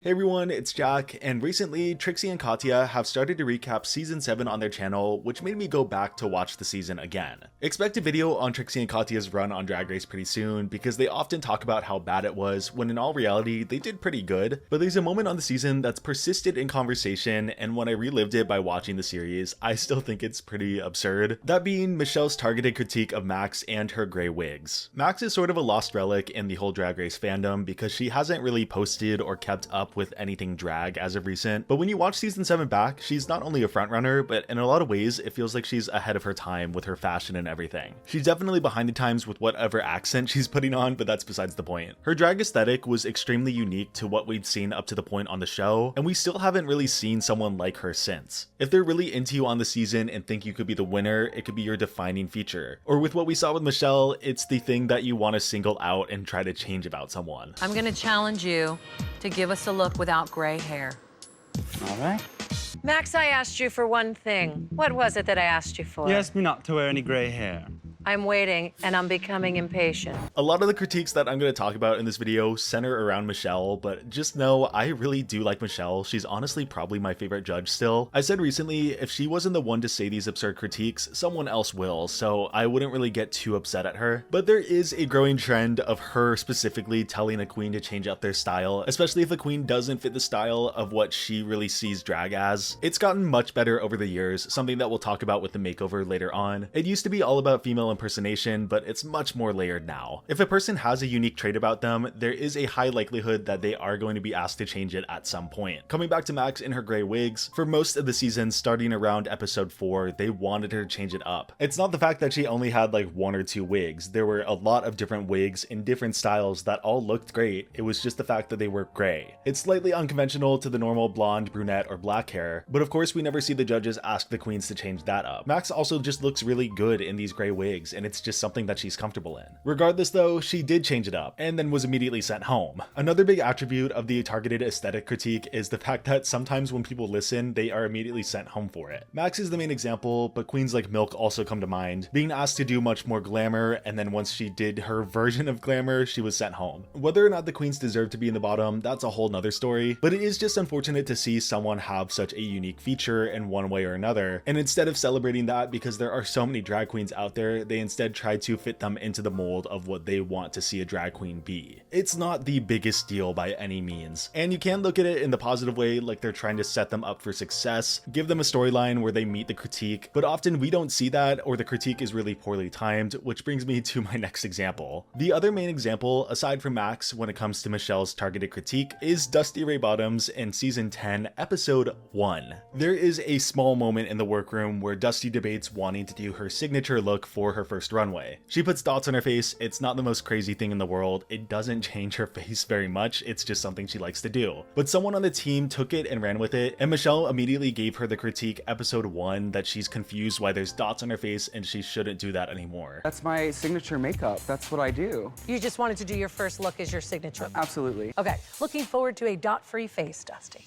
Hey everyone, it's Jack, and recently Trixie and Katya have started to recap season 7 on their channel, which made me go back to watch the season again. Expect a video on Trixie and Katya's run on Drag Race pretty soon, because they often talk about how bad it was, when in all reality, they did pretty good. But there's a moment on the season that's persisted in conversation, and when I relived it by watching the series, I still think it's pretty absurd. That being Michelle's targeted critique of Max and her grey wigs. Max is sort of a lost relic in the whole Drag Race fandom, because she hasn't really posted or kept up with anything drag as of recent, but when you watch season 7 back, she's not only a frontrunner, but in a lot of ways it feels like she's ahead of her time with her fashion and everything. She's definitely behind the times with whatever accent she's putting on, but that's besides the point. Her drag aesthetic was extremely unique to what we'd seen up to the point on the show, and we still haven't really seen someone like her since. If they're really into you on the season and think you could be the winner, it could be your defining feature. Or with what we saw with Michelle, it's the thing that you want to single out and try to change about someone. I'm gonna challenge you to give us a look without gray hair. All right. Max, I asked you for one thing. What was it that I asked you for? You asked me not to wear any gray hair. I'm waiting, and I'm becoming impatient. A lot of the critiques that I'm going to talk about in this video center around Michelle, but just know I really do like Michelle. She's honestly probably my favorite judge still. I said recently, if she wasn't the one to say these absurd critiques, someone else will, so I wouldn't really get too upset at her. But there is a growing trend of her specifically telling a queen to change up their style, especially if a queen doesn't fit the style of what she really sees drag as. It's gotten much better over the years, something that we'll talk about with the makeover later on. It used to be all about female impersonation, but it's much more layered now. If a person has a unique trait about them, there is a high likelihood that they are going to be asked to change it at some point. Coming back to Max in her gray wigs, for most of the season starting around episode 4, they wanted her to change it up. It's not the fact that she only had like 1 or 2 wigs. There were a lot of different wigs in different styles that all looked great. It was just the fact that they were gray. It's slightly unconventional to the normal blonde, brunette, or black hair, but of course we never see the judges ask the queens to change that up. Max also just looks really good in these gray wigs, and it's just something that she's comfortable in. Regardless though, she did change it up, and then was immediately sent home. Another big attribute of the targeted aesthetic critique is the fact that sometimes when people listen, they are immediately sent home for it. Max is the main example, but queens like Milk also come to mind, being asked to do much more glamour, and then once she did her version of glamour, she was sent home. Whether or not the queens deserve to be in the bottom, that's a whole nother story, but it is just unfortunate to see someone have such a unique feature in one way or another, and instead of celebrating that because there are so many drag queens out there, they instead try to fit them into the mold of what they want to see a drag queen be. It's not the biggest deal by any means, and you can look at it in the positive way, like they're trying to set them up for success, give them a storyline where they meet the critique, but often we don't see that, or the critique is really poorly timed, which brings me to my next example. The other main example, aside from Max when it comes to Michelle's targeted critique, is Dusty Ray Bottoms in season 10, episode 1. There is a small moment in the workroom where Dusty debates wanting to do her signature look for her first runway. She puts dots on her face. It's not the most crazy thing in the world. It doesn't change her face very much. It's just something she likes to do. But someone on the team took it and ran with it, and Michelle immediately gave her the critique episode 1 that she's confused why there's dots on her face and she shouldn't do that anymore. That's my signature makeup. That's what I do. You just wanted to do your first look as your signature. Absolutely. Okay, looking forward to a dot-free face, Dusty.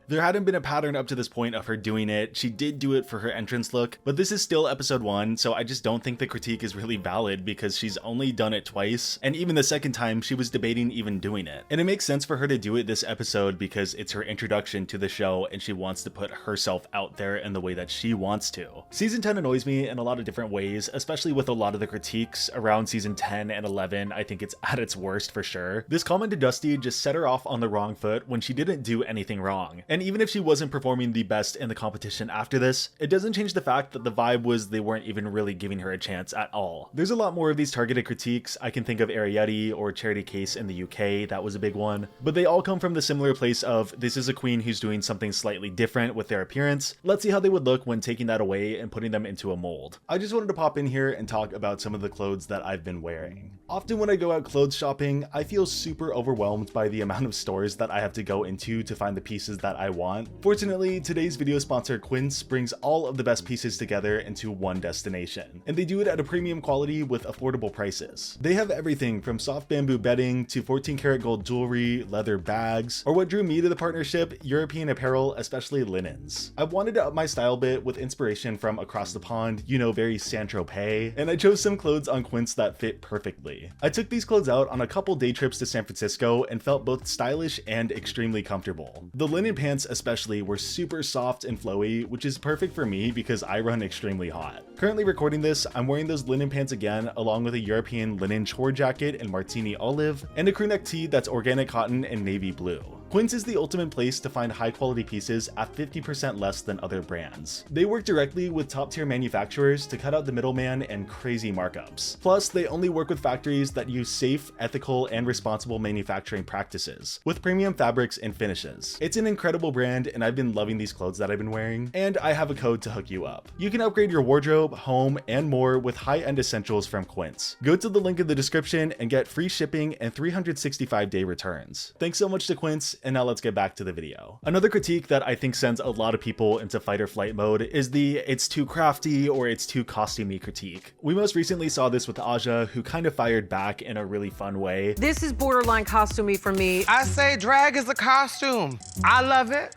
There hadn't been a pattern up to this point of her doing it. She did do it for her entrance look, but this is still episode 1, so I just don't think the critique is really valid because she's only done it twice, and even the second time she was debating even doing it. And it makes sense for her to do it this episode because it's her introduction to the show and she wants to put herself out there in the way that she wants to. Season 10 annoys me in a lot of different ways, especially with a lot of the critiques around season 10 and 11. I think it's at its worst for sure. This comment to Dusty just set her off on the wrong foot when she didn't do anything wrong. And even if she wasn't performing the best in the competition after this, it doesn't change the fact that the vibe was they weren't even really giving her a chance at all. There's a lot more of these targeted critiques. I can think of Ariete or Charity Case in the UK, that was a big one, but they all come from the similar place of this is a queen who's doing something slightly different with their appearance. Let's see how they would look when taking that away and putting them into a mold. I just wanted to pop in here and talk about some of the clothes that I've been wearing. Often when I go out clothes shopping, I feel super overwhelmed by the amount of stores that I have to go into to find the pieces that I I want. Fortunately, today's video sponsor Quince brings all of the best pieces together into one destination, and they do it at a premium quality with affordable prices. They have everything from soft bamboo bedding to 14 karat gold jewelry, leather bags, or what drew me to the partnership, European apparel, especially linens. I wanted to up my style bit with inspiration from across the pond, you know, very Saint-Tropez, and I chose some clothes on Quince that fit perfectly. I took these clothes out on a couple day trips to San Francisco and felt both stylish and extremely comfortable. The linen pants especially were super soft and flowy, which is perfect for me because I run extremely hot. Currently recording this, I'm wearing those linen pants again along with a European linen chore jacket in martini olive and a crewneck tee that's organic cotton and navy blue. Quince is the ultimate place to find high quality pieces at 50% less than other brands. They work directly with top tier manufacturers to cut out the middleman and crazy markups. Plus, they only work with factories that use safe, ethical, and responsible manufacturing practices, with premium fabrics and finishes. It's an incredible brand, and I've been loving these clothes that I've been wearing, and I have a code to hook you up. You can upgrade your wardrobe, home, and more with high-end essentials from Quince. Go to the link in the description and get free shipping and 365-day returns. Thanks so much to Quince, and now let's get back to the video. Another critique that I think sends a lot of people into fight or flight mode is the it's too crafty or it's too costumey critique. We most recently saw this with Aja, who kind of fired back in a really fun way. This is borderline costumey for me. I say drag is a costume. I love it.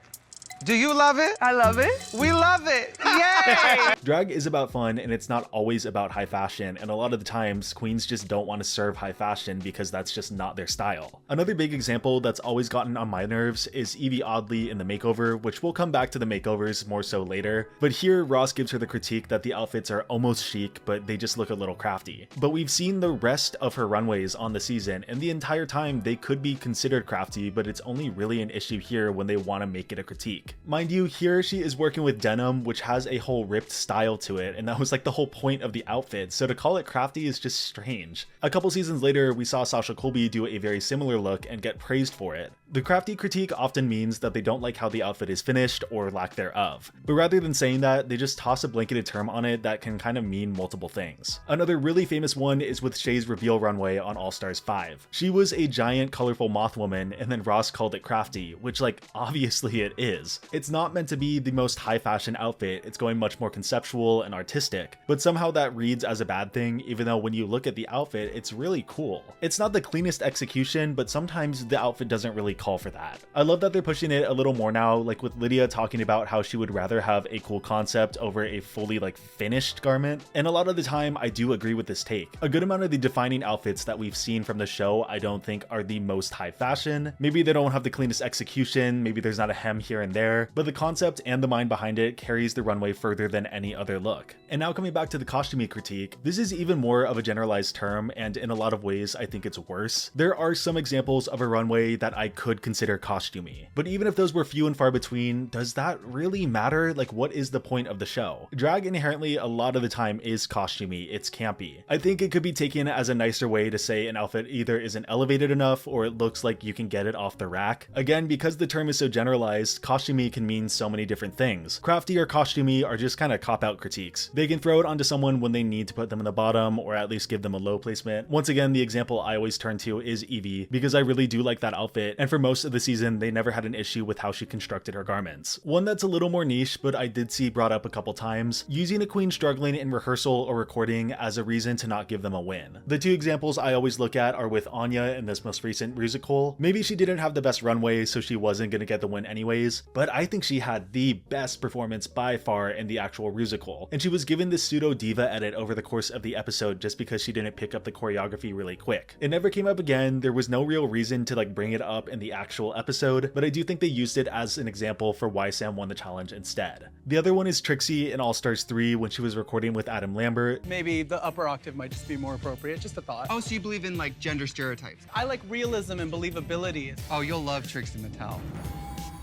Do you love it? I love it. We love it. Yay! Drag is about fun, and it's not always about high fashion, and a lot of the times queens just don't want to serve high fashion because that's just not their style. Another big example that's always gotten on my nerves is Evie Oddly in the Makeover, which we'll come back to the makeovers more so later, but here Ross gives her the critique that the outfits are almost chic, but they just look a little crafty. But we've seen the rest of her runways on the season, and the entire time they could be considered crafty, but it's only really an issue here when they want to make it a critique. Mind you, here she is working with denim, which has a whole ripped style to it, and that was like the whole point of the outfit, so to call it crafty is just strange. A couple seasons later, we saw Sasha Colby do a very similar look and get praised for it. The crafty critique often means that they don't like how the outfit is finished or lack thereof, but rather than saying that, they just toss a blanketed term on it that can kind of mean multiple things. Another really famous one is with Shay's reveal runway on All Stars 5. She was a giant colorful moth woman, and then Ross called it crafty, which like obviously it is. It's not meant to be the most high fashion outfit, it's going much more conceptual and artistic, but somehow that reads as a bad thing even though when you look at the outfit it's really cool. It's not the cleanest execution, but sometimes the outfit doesn't really call for that. I love that they're pushing it a little more now, like with Lydia talking about how she would rather have a cool concept over a fully like finished garment, and a lot of the time I do agree with this take. A good amount of the defining outfits that we've seen from the show I don't think are the most high fashion. Maybe they don't have the cleanest execution, maybe there's not a hem here and there, but the concept and the mind behind it carries the runway further than any other look. And now coming back to the costumey critique, this is even more of a generalized term, and in a lot of ways I think it's worse. There are some examples of a runway that I could consider costumey, but even if those were few and far between, does that really matter? Like, what is the point of the show? Drag inherently a lot of the time is costumey, it's campy. I think it could be taken as a nicer way to say an outfit either isn't elevated enough or it looks like you can get it off the rack. Again, because the term is so generalized, costumey can mean so many different things. Crafty or costumey are just kind of cop-out critiques. They can throw it onto someone when they need to put them in the bottom or at least give them a low placement. Once again, the example I always turn to is Evie, because I really do like that outfit, and for most of the season they never had an issue with how she constructed her garments. One that's a little more niche, but I did see brought up a couple times, using a queen struggling in rehearsal or recording as a reason to not give them a win. The two examples I always look at are with Anya in this most recent musical. Maybe she didn't have the best runway, so she wasn't gonna get the win anyways, but I think she had the best performance by far in the actual musical, and she was given this pseudo diva edit over the course of the episode just because she didn't pick up the choreography really quick. It never came up again, there was no real reason to like bring it up in the actual episode, but I do think they used it as an example for why Sam won the challenge instead. The other one is Trixie in All Stars 3 when she was recording with Adam Lambert. Maybe the upper octave might just be more appropriate, just a thought. Oh, so you believe in like gender stereotypes? I like realism and believability. Oh, you'll love Trixie Mattel.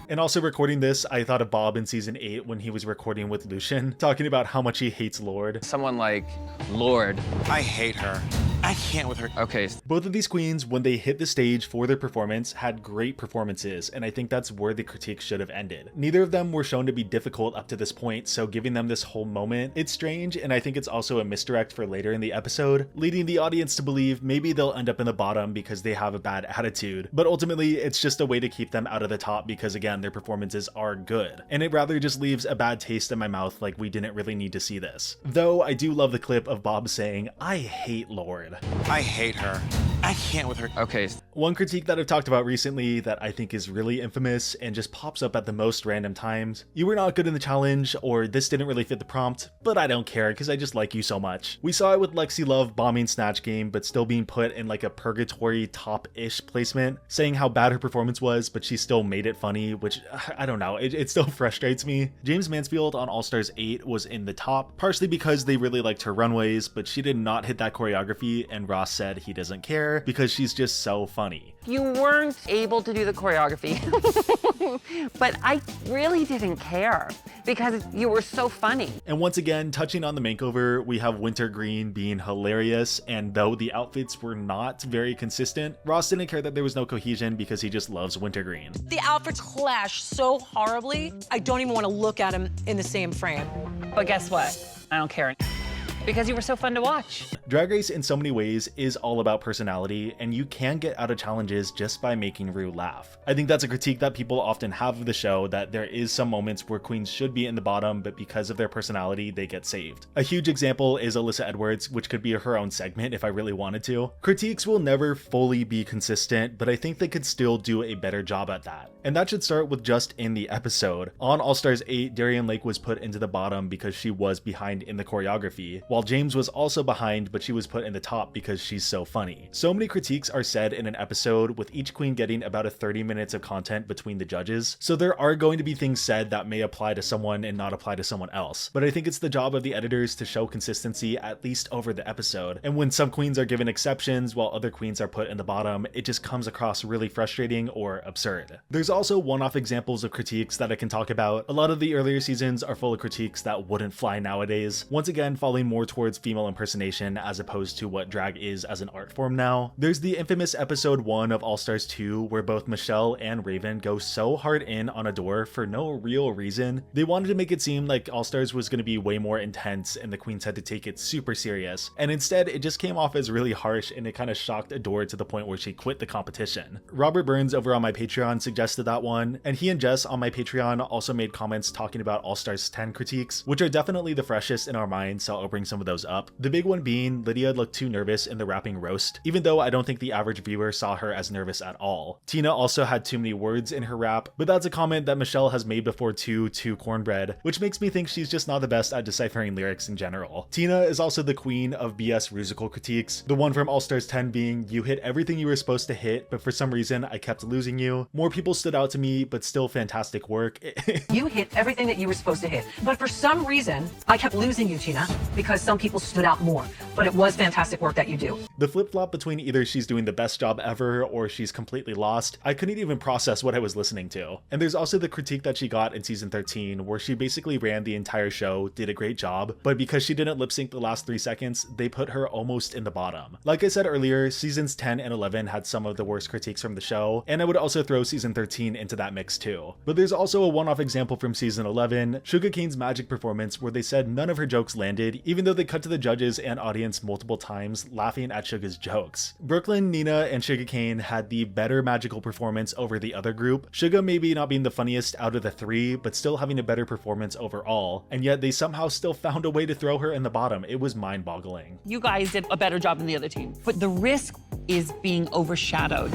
And also recording this, I thought of Bob in season 8 when he was recording with Lucian, talking about how much he hates Lorde. Someone like Lorde. I hate her. I I can't with her. Okay. Both of these queens, when they hit the stage for their performance, had great performances, and I think that's where the critique should have ended. Neither of them were shown to be difficult up to this point, so giving them this whole moment, it's strange, and I think it's also a misdirect for later in the episode, leading the audience to believe maybe they'll end up in the bottom because they have a bad attitude. But ultimately, it's just a way to keep them out of the top because, again, their performances are good. And it rather just leaves a bad taste in my mouth, like we didn't really need to see this. Though I do love the clip of Bob saying, "I hate Lord." I hate her. I can't with her. Okay. One critique that I've talked about recently that I think is really infamous and just pops up at the most random times: "You were not good in the challenge," or "This didn't really fit the prompt, but I don't care because I just like you so much." We saw it with Lexi Love bombing Snatch Game but still being put in like a purgatory top-ish placement, saying how bad her performance was, but she still made it funny, which I don't know, it still frustrates me. James Mansfield on All Stars 8 was in the top, partially because they really liked her runways, but she did not hit that choreography, and Ross said he doesn't care because she's just so funny. You weren't able to do the choreography, but I really didn't care because you were so funny. And once again, touching on the makeover, we have Winter Green being hilarious, and though the outfits were not very consistent, Ross didn't care that there was no cohesion because he just loves Winter Green. The outfits clash so horribly, I don't even want to look at them in the same frame. But guess what? I don't care. Because you were so fun to watch. Drag Race in so many ways is all about personality, and you can get out of challenges just by making Rue laugh. I think that's a critique that people often have of the show, that there is some moments where queens should be in the bottom, but because of their personality, they get saved. A huge example is Alyssa Edwards, which could be her own segment if I really wanted to. Critiques will never fully be consistent, but I think they could still do a better job at that. And that should start with just in the episode. On All Stars 8, Darian Lake was put into the bottom because she was behind in the choreography, while James was also behind, but she was put in the top because she's so funny. So many critiques are said in an episode, with each queen getting about a 30 minutes of content between the judges, so there are going to be things said that may apply to someone and not apply to someone else. But I think it's the job of the editors to show consistency at least over the episode, and when some queens are given exceptions while other queens are put in the bottom, it just comes across really frustrating or absurd. There's also one-off examples of critiques that I can talk about. A lot of the earlier seasons are full of critiques that wouldn't fly nowadays, once again falling more towards female impersonation as opposed to what drag is as an art form now. There's the infamous episode 1 of All Stars 2 where both Michelle and Raven go so hard in on Adore for no real reason. They wanted to make it seem like All Stars was going to be way more intense and the queens had to take it super serious, and instead it just came off as really harsh, and it kind of shocked Adore to the point where she quit the competition. Robert Burns over on my Patreon suggested that one, and he and Jess on my Patreon also made comments talking about All Stars 10 critiques, which are definitely the freshest in our minds, so I'll bring some of those up. The big one being Lydia looked too nervous in the rapping roast, even though I don't think the average viewer saw her as nervous at all. Tina also had too many words in her rap, but that's a comment that Michelle has made before too to Cornbread, which makes me think she's just not the best at deciphering lyrics in general. Tina is also the queen of BS musical critiques, the one from All Stars 10 being, "You hit everything you were supposed to hit, but for some reason I kept losing you. More people stood out to me, but still fantastic work." You hit everything that you were supposed to hit, but for some reason, I kept losing you, Tina, because some people stood out more. But it was fantastic work that you do. The flip-flop between either she's doing the best job ever or she's completely lost, I couldn't even process what I was listening to. And there's also the critique that she got in season 13, where she basically ran the entire show, did a great job, but because she didn't lip sync the last 3 seconds, they put her almost in the bottom. Like I said earlier, seasons 10 and 11 had some of the worst critiques from the show, and I would also throw season 13 into that mix too. But there's also a one-off example from season 11, Sugar Cane's magic performance, where they said none of her jokes landed, even though they cut to the judges and audience multiple times laughing at Sugar's jokes. Brooklyn, Nina, and Sugar Cane had the better magical performance over the other group, Sugar maybe not being the funniest out of the 3, but still having a better performance overall, and yet they somehow still found a way to throw her in the bottom. It was mind-boggling. You guys did a better job than the other team, but the risk is being overshadowed.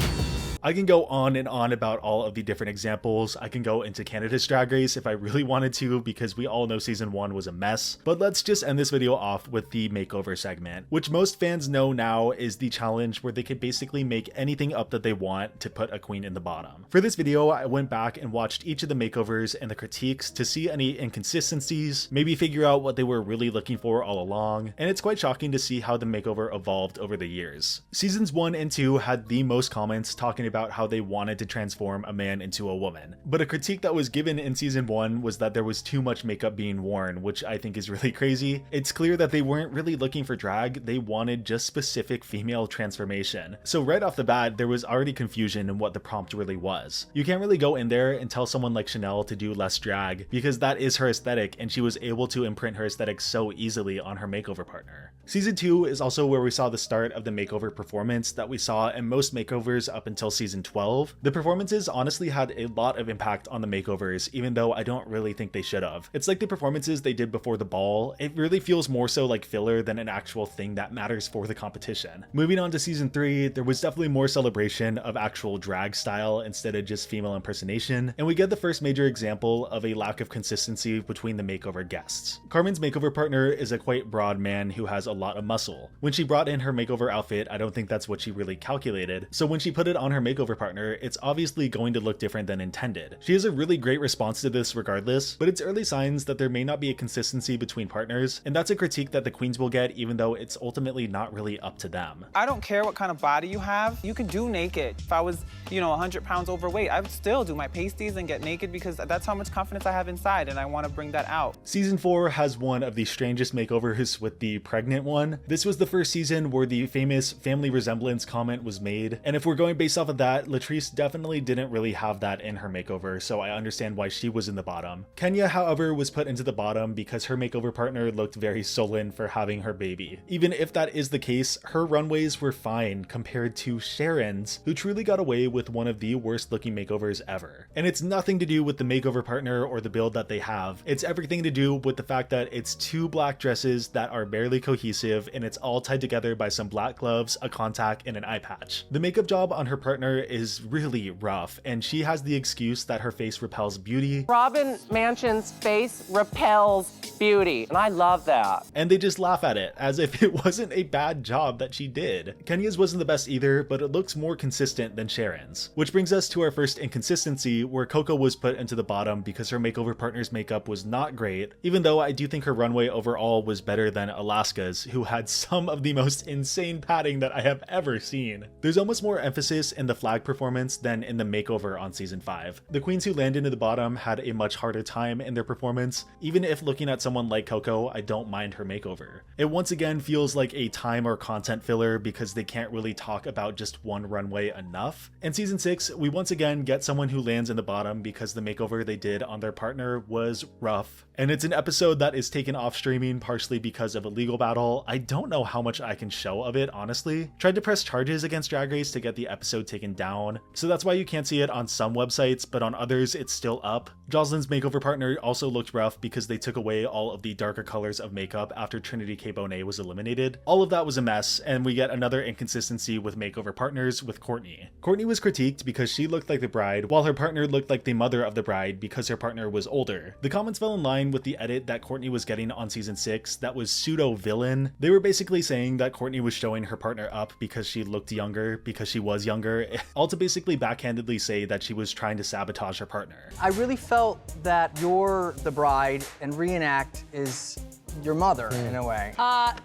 I can go on and on about all of the different examples. I can go into Canada's Drag Race if I really wanted to, because we all know season 1 was a mess. But let's just end this video off with the makeover segment, which most fans know now is the challenge where they could basically make anything up that they want to put a queen in the bottom. For this video, I went back and watched each of the makeovers and the critiques to see any inconsistencies, maybe figure out what they were really looking for all along, and it's quite shocking to see how the makeover evolved over the years. Seasons 1 and 2 had the most comments talking about about how they wanted to transform a man into a woman. But a critique that was given in season 1 was that there was too much makeup being worn, which I think is really crazy. It's clear that they weren't really looking for drag, they wanted just specific female transformation. So right off the bat, there was already confusion in what the prompt really was. You can't really go in there and tell someone like Chanel to do less drag, because that is her aesthetic and she was able to imprint her aesthetic so easily on her makeover partner. Season 2 is also where we saw the start of the makeover performance that we saw in most makeovers up until season 12. The performances honestly had a lot of impact on the makeovers, even though I don't really think they should have. It's like the performances they did before the ball. It really feels more so like filler than an actual thing that matters for the competition. Moving on to season 3, there was definitely more celebration of actual drag style instead of just female impersonation, and we get the first major example of a lack of consistency between the makeover guests. Carmen's makeover partner is a quite broad man who has a lot of muscle. When she brought in her makeover outfit, I don't think that's what she really calculated, so when she put it on her makeover partner, it's obviously going to look different than intended. She has a really great response to this regardless, but it's early signs that there may not be a consistency between partners, and that's a critique that the queens will get even though it's ultimately not really up to them. I don't care what kind of body you have, you can do naked. If I was, 100 pounds overweight, I would still do my pasties and get naked because that's how much confidence I have inside and I want to bring that out. Season 4 has one of the strangest makeovers with the pregnant one. This was the first season where the famous family resemblance comment was made, and if we're going based off of that, Latrice definitely didn't really have that in her makeover, so I understand why she was in the bottom. Kenya, however, was put into the bottom because her makeover partner looked very sullen for having her baby. Even if that is the case, her runways were fine compared to Sharon's, who truly got away with one of the worst looking makeovers ever. And it's nothing to do with the makeover partner or the build that they have, it's everything to do with the fact that it's two black dresses that are barely cohesive and it's all tied together by some black gloves, a contact, and an eye patch. The makeup job on her partner is really rough, and she has the excuse that her face repels beauty. Robin Manchin's face repels beauty, and I love that. And they just laugh at it, as if it wasn't a bad job that she did. Kenya's wasn't the best either, but it looks more consistent than Sharon's. Which brings us to our first inconsistency, where Coco was put into the bottom because her makeover partner's makeup was not great, even though I do think her runway overall was better than Alaska's, who had some of the most insane padding that I have ever seen. There's almost more emphasis in the flag performance than in the makeover on season 5. The queens who landed into the bottom had a much harder time in their performance. Even if looking at someone like Coco, I don't mind her makeover. It once again feels like a time or content filler because they can't really talk about just one runway enough. In season 6, we once again get someone who lands in the bottom because the makeover they did on their partner was rough. And it's an episode that is taken off streaming partially because of a legal battle. I don't know how much I can show of it, honestly. Tried to press charges against Drag Race to get the episode taken down, so that's why you can't see it on some websites, but on others it's still up. Jocelyn's makeover partner also looked rough because they took away all of the darker colors of makeup after Trinity K. Bonet was eliminated. All of that was a mess, and we get another inconsistency with makeover partners with Courtney. Courtney was critiqued because she looked like the bride, while her partner looked like the mother of the bride because her partner was older. The comments fell in line with the edit that Courtney was getting on season 6 that was pseudo-villain. They were basically saying that Courtney was showing her partner up because she looked younger, because she was younger, all to basically backhandedly say that she was trying to sabotage her partner. I really felt that you're the bride and reenact is your mother in a way.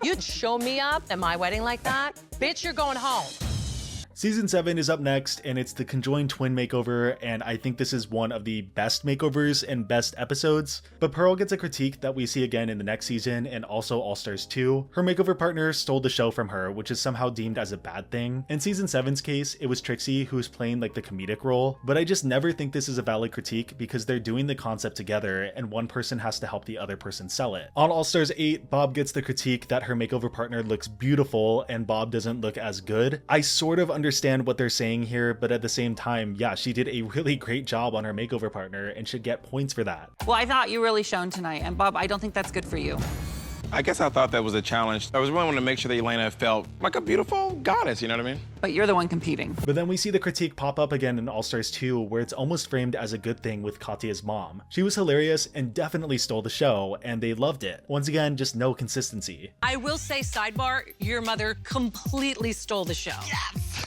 You'd show me up at my wedding like that? Bitch, you're going home. Season 7 is up next, and it's the conjoined twin makeover, and I think this is one of the best makeovers and best episodes. But Pearl gets a critique that we see again in the next season and also All Stars 2. Her makeover partner stole the show from her, which is somehow deemed as a bad thing. In Season 7's case, it was Trixie who was playing like the comedic role, but I just never think this is a valid critique because they're doing the concept together and one person has to help the other person sell it. On All Stars 8, Bob gets the critique that her makeover partner looks beautiful and Bob doesn't look as good. I sort of understand what they're saying here, but at the same time, yeah, she did a really great job on her makeover partner and should get points for that. Well, I thought you really shone tonight, and Bob, I don't think that's good for you. I guess I thought that was a challenge. I was really wanting to make sure that Elena felt like a beautiful goddess, you know what I mean? But you're the one competing. But then we see the critique pop up again in All Stars 2, where it's almost framed as a good thing with Katya's mom. She was hilarious and definitely stole the show, and they loved it. Once again, just no consistency. I will say, sidebar, your mother completely stole the show. Yes!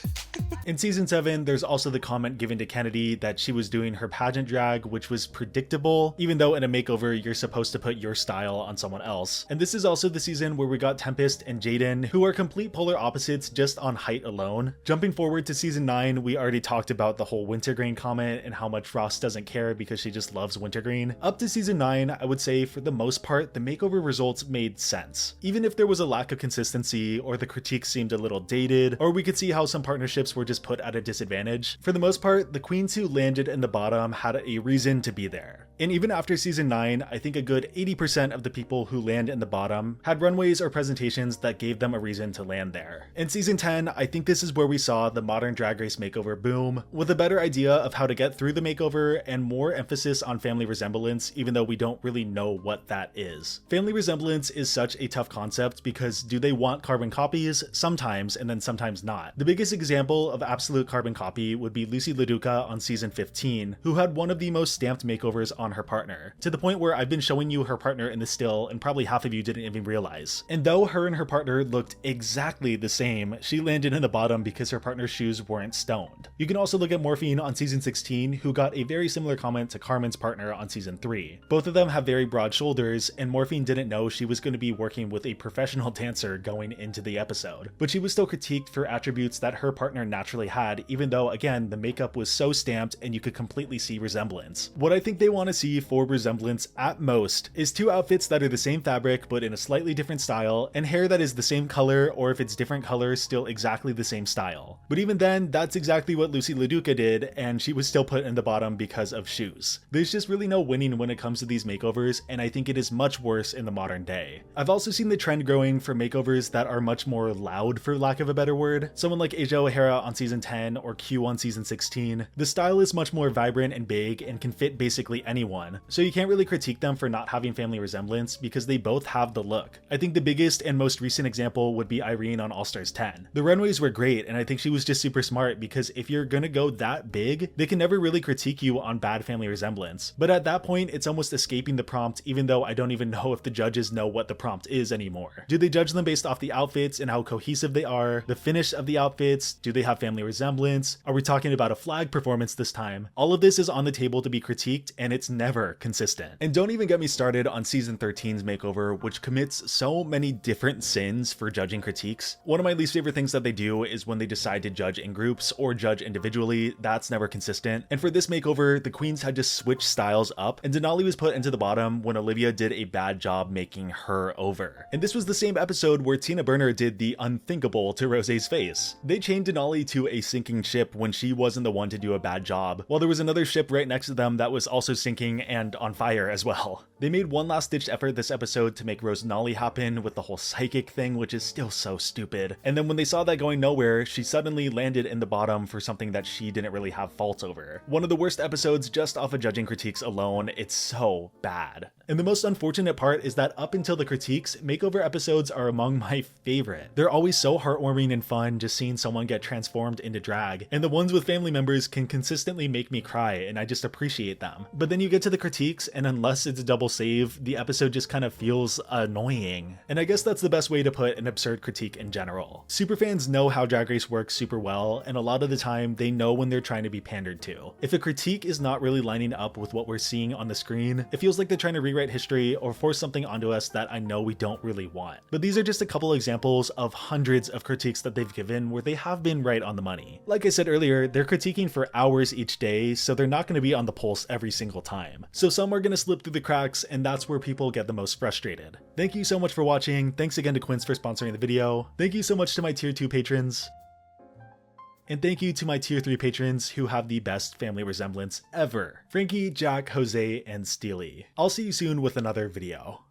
In season 7, there's also the comment given to Kennedy that she was doing her pageant drag, which was predictable, even though in a makeover you're supposed to put your style on someone else. And this is also the season where we got Tempest and Jaden, who are complete polar opposites just on height alone. Jumping forward to season 9, we already talked about the whole wintergreen comment and how much Ross doesn't care because she just loves wintergreen. Up to season 9, I would say for the most part, the makeover results made sense. Even if there was a lack of consistency, or the critiques seemed a little dated, or we could see how some partnerships were just put at a disadvantage, for the most part, the queens who landed in the bottom had a reason to be there. And even after season 9, I think a good 80% of the people who land in the bottom had runways or presentations that gave them a reason to land there. In season 10, I think this is where we saw the modern Drag Race makeover boom, with a better idea of how to get through the makeover and more emphasis on family resemblance, even though we don't really know what that is. Family resemblance is such a tough concept because do they want carbon copies? Sometimes, and then sometimes not. The biggest example of absolute carbon copy would be Lucy LaDuca on season 15, who had one of the most stamped makeovers on her partner, to the point where I've been showing you her partner in the still and probably half of you didn't even realize. And though her and her partner looked exactly the same, she landed in the bottom because her partner's shoes weren't stoned. You can also look at Morphine on season 16, who got a very similar comment to Carmen's partner on season 3. Both of them have very broad shoulders, and Morphine didn't know she was going to be working with a professional dancer going into the episode, but she was still critiqued for attributes that her partner naturally had, even though again the makeup was so stamped and you could completely see resemblance. What I think they want to see for resemblance at most is 2 outfits that are the same fabric but in a slightly different style, and hair that is the same color, or if it's different colors, still exactly the same style. But even then, that's exactly what Lucy LaDuca did, and she was still put in the bottom because of shoes. There's just really no winning when it comes to these makeovers, and I think it is much worse in the modern day. I've also seen the trend growing for makeovers that are much more loud, for lack of a better word. Someone like Asia O'Hara on season 10 or Q on season 16. The style is much more vibrant and big and can fit basically anyone, so you can't really critique them for not having family resemblance because they both have the look. I think the biggest and most recent example would be Irene on All Stars 10. The runways were great, and I think she was just super smart because if you're gonna go that big, they can never really critique you on bad family resemblance. But at that point, it's almost escaping the prompt, even though I don't even know if the judges know what the prompt is anymore. Do they judge them based off the outfits and how cohesive they are, the finish of the outfits? Do they have family resemblance? Are we talking about a flag performance this time? All of this is on the table to be critiqued, and it's never consistent. And don't even get me started on season 13's makeover, which commits so many different sins for judging critiques. One of my least favorite things that they do is when they decide to judge in groups or judge individually. That's never consistent. And for this makeover, the queens had to switch styles up, and Denali was put into the bottom when Olivia did a bad job making her over. And this was the same episode where Tina Burner did the unthinkable to Rosé's face. They chained Denali to a sinking ship when she wasn't the one to do a bad job, while there was another ship right next to them that was also sinking and on fire as well. They made one last ditch effort this episode to make Rose Nolly happen with the whole psychic thing, which is still so stupid. And then when they saw that going nowhere, she suddenly landed in the bottom for something that she didn't really have faults over. One of the worst episodes just off of judging critiques alone. It's so bad. And the most unfortunate part is that up until the critiques, makeover episodes are among my favorite. They're always so heartwarming and fun just seeing someone get transformed into drag, and the ones with family members can consistently make me cry, and I just appreciate them. But then you get to the critiques, and unless it's a double save, the episode just kind of feels annoying. And I guess that's the best way to put an absurd critique in general. Superfans know how Drag Race works super well, and a lot of the time they know when they're trying to be pandered to. If a critique is not really lining up with what we're seeing on the screen, it feels like they're trying to rewrite history or force something onto us that I know we don't really want. But these are just a couple examples of hundreds of critiques that they've given where they have been right on the money. Like I said earlier, they're critiquing for hours each day, so they're not going to be on the pulse every single time. So some are going to slip through the cracks, and that's where people get the most frustrated. Thank you so much for watching. Thanks again to Quince for sponsoring the video. Thank you so much to my tier 2 patrons. And thank you to my tier 3 patrons who have the best family resemblance ever. Frankie, Jack, Jose, and Steely. I'll see you soon with another video.